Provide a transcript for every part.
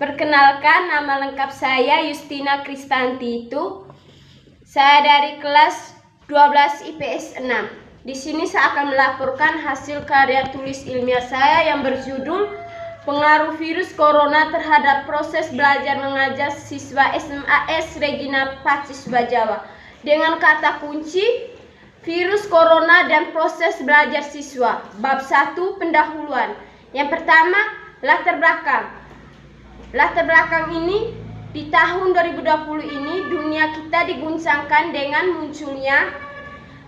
Perkenalkan, nama lengkap saya Justina Kristanti itu. Saya dari kelas 12 IPS 6. Di sini saya akan melaporkan hasil karya tulis ilmiah saya yang berjudul Pengaruh Virus Corona terhadap Proses Belajar Mengajar Siswa SMAS Regina Pacis Bajawa. Dengan kata kunci, Virus Corona dan Proses Belajar Siswa. Bab 1, pendahuluan. Yang pertama, latar belakang. Latar belakang ini, di tahun 2020 ini dunia kita diguncangkan dengan munculnya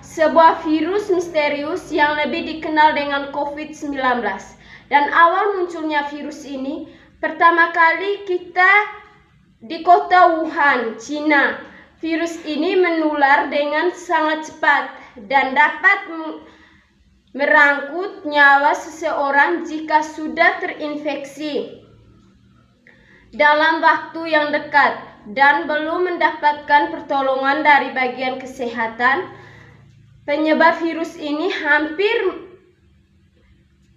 sebuah virus misterius yang lebih dikenal dengan COVID-19. Dan awal munculnya virus ini pertama kali kita di kota Wuhan, Cina. Virus ini menular dengan sangat cepat dan dapat merenggut nyawa seseorang jika sudah terinfeksi dalam waktu yang dekat dan belum mendapatkan pertolongan dari bagian kesehatan. Penyebab virus ini hampir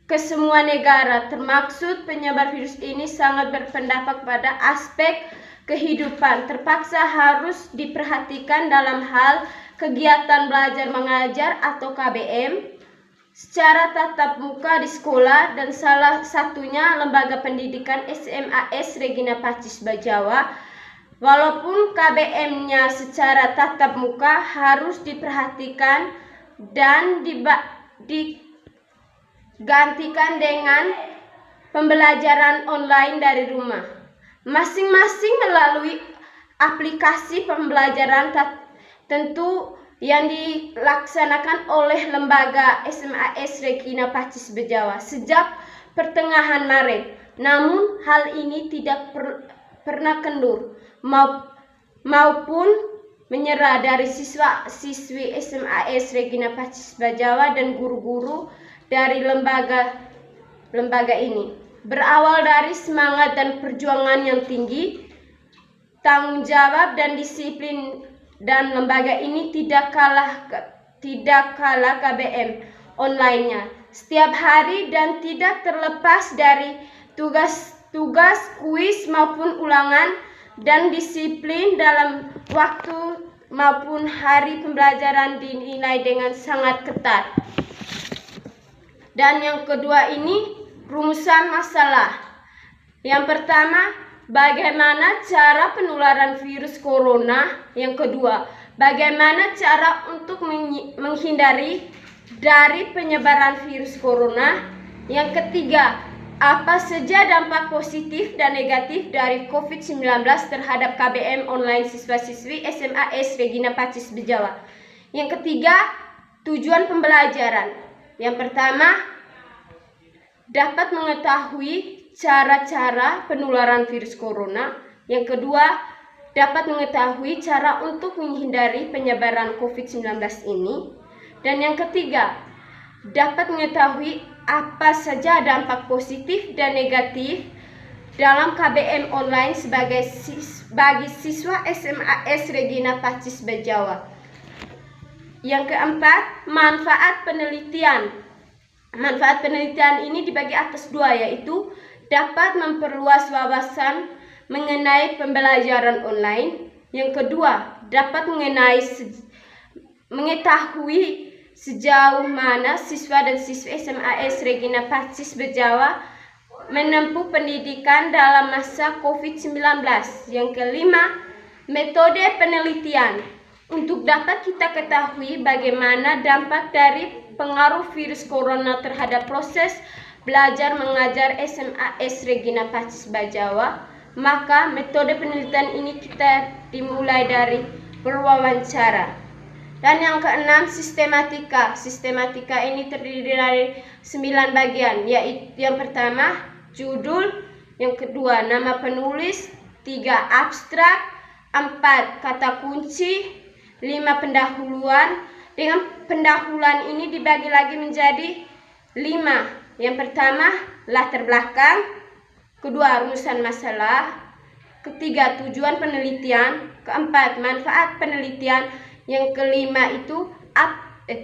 ke semua negara, termaksud penyebab virus ini sangat berdampak pada aspek kehidupan, terpaksa harus diperhatikan dalam hal kegiatan belajar mengajar atau KBM secara tatap muka di sekolah, dan salah satunya lembaga pendidikan SMAS Regina Pacis Bajawa. Walaupun KBM-nya secara tatap muka harus diperhatikan dan digantikan dengan pembelajaran online dari rumah, masing-masing melalui aplikasi pembelajaran tentu yang dilaksanakan oleh lembaga SMAS Regina Pacis Bajawa sejak pertengahan Maret. Namun hal ini tidak pernah kendur maupun menyerah dari siswa-siswi SMAS Regina Pacis Bajawa dan guru-guru dari lembaga ini. Berawal dari semangat dan perjuangan yang tinggi, tanggung jawab dan disiplin, dan lembaga ini tidak kalah KBM online-nya setiap hari dan tidak terlepas dari tugas kuis maupun ulangan, dan disiplin dalam waktu maupun hari pembelajaran dinilai dengan sangat ketat. Dan yang kedua ini, rumusan masalah. Yang pertama, bagaimana cara penularan virus corona? Yang kedua, bagaimana cara untuk menghindari dari penyebaran virus corona? Yang ketiga, apa saja dampak positif dan negatif dari COVID-19 terhadap KBM online siswa-siswi SMAS Regina Pacis Bajawa? Yang ketiga, tujuan pembelajaran. Yang pertama, dapat mengetahui cara-cara penularan virus corona. Yang kedua, dapat mengetahui cara untuk menghindari penyebaran COVID-19 ini. Dan yang ketiga, dapat mengetahui apa saja dampak positif dan negatif dalam KBM online bagi siswa SMAS Regina Pacis Bajawa. Yang keempat, manfaat penelitian. Manfaat penelitian ini dibagi atas dua, yaitu dapat memperluas wawasan mengenai pembelajaran online. Yang kedua, dapat mengetahui sejauh mana siswa dan siswi SMAS Regina Pacis Bajawa menempuh pendidikan dalam masa COVID-19. Yang kelima, metode penelitian. Untuk dapat kita ketahui bagaimana dampak dari pengaruh virus corona terhadap proses belajar mengajar SMAS Regina Pacis Bajawa, maka metode penelitian ini kita dimulai dari berwawancara. Dan yang keenam, sistematika. Sistematika ini terdiri dari 9 bagian, yaitu yang pertama, judul. Yang kedua, nama penulis. 3, abstrak. 4, kata kunci. 5, pendahuluan. Dengan pendahuluan ini dibagi lagi menjadi 5. Yang pertama, latar belakang. Kedua, rumusan masalah. Ketiga, tujuan penelitian. Keempat, manfaat penelitian. Yang kelima itu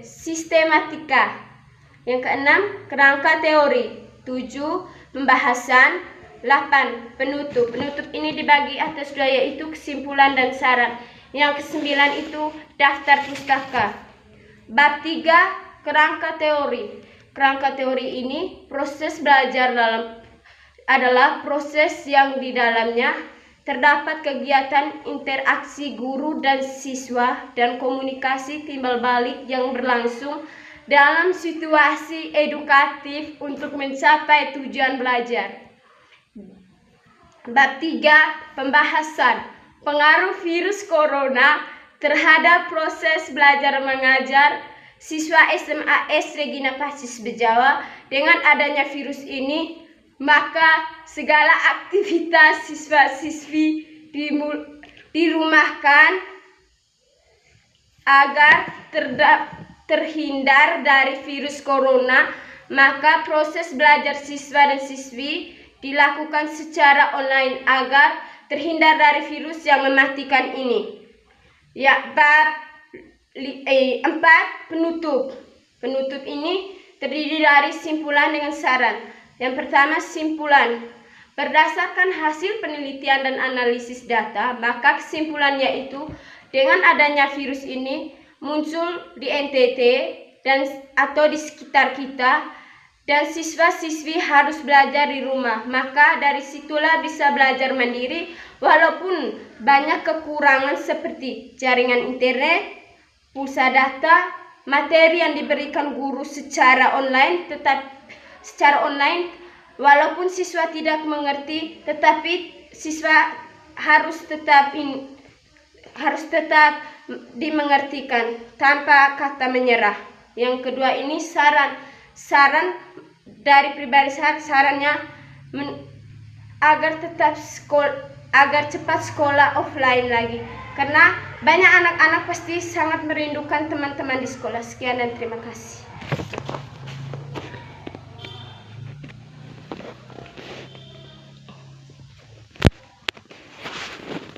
sistematika. Yang keenam, kerangka teori. 7, pembahasan. 8. Penutup. Penutup ini dibagi atas 2, yaitu kesimpulan dan saran. Yang ke-9 itu daftar pustaka. Bab 3, kerangka teori. Kerangka teori ini proses belajar adalah proses yang di dalamnya terdapat kegiatan interaksi guru dan siswa dan komunikasi timbal balik yang berlangsung dalam situasi edukatif untuk mencapai tujuan belajar. Bab 3, pembahasan pengaruh virus corona terhadap proses belajar mengajar siswa SMAS Regina Pacis Bejawa. Dengan adanya virus ini, maka segala aktivitas siswa-siswi dirumahkan agar terhindar dari virus corona. Maka proses belajar siswa dan siswi dilakukan secara online agar terhindar dari virus yang mematikan ini. Ya, bab 4, penutup. Penutup ini terdiri dari simpulan dengan saran. Yang pertama, simpulan. Berdasarkan hasil penelitian dan analisis data, maka kesimpulannya itu dengan adanya virus ini muncul di NTT atau di sekitar kita, dan siswa-siswi harus belajar di rumah. Maka dari situlah bisa belajar mandiri walaupun banyak kekurangan seperti jaringan internet, pulsa data, materi yang diberikan guru secara online, walaupun siswa tidak mengerti, tetapi siswa harus tetap dimengertikan tanpa kata menyerah. Yang kedua ini saran dari pribadi sarannya agar cepat sekolah offline lagi, karena banyak anak-anak pasti sangat merindukan teman-teman di sekolah. Sekian dan terima kasih.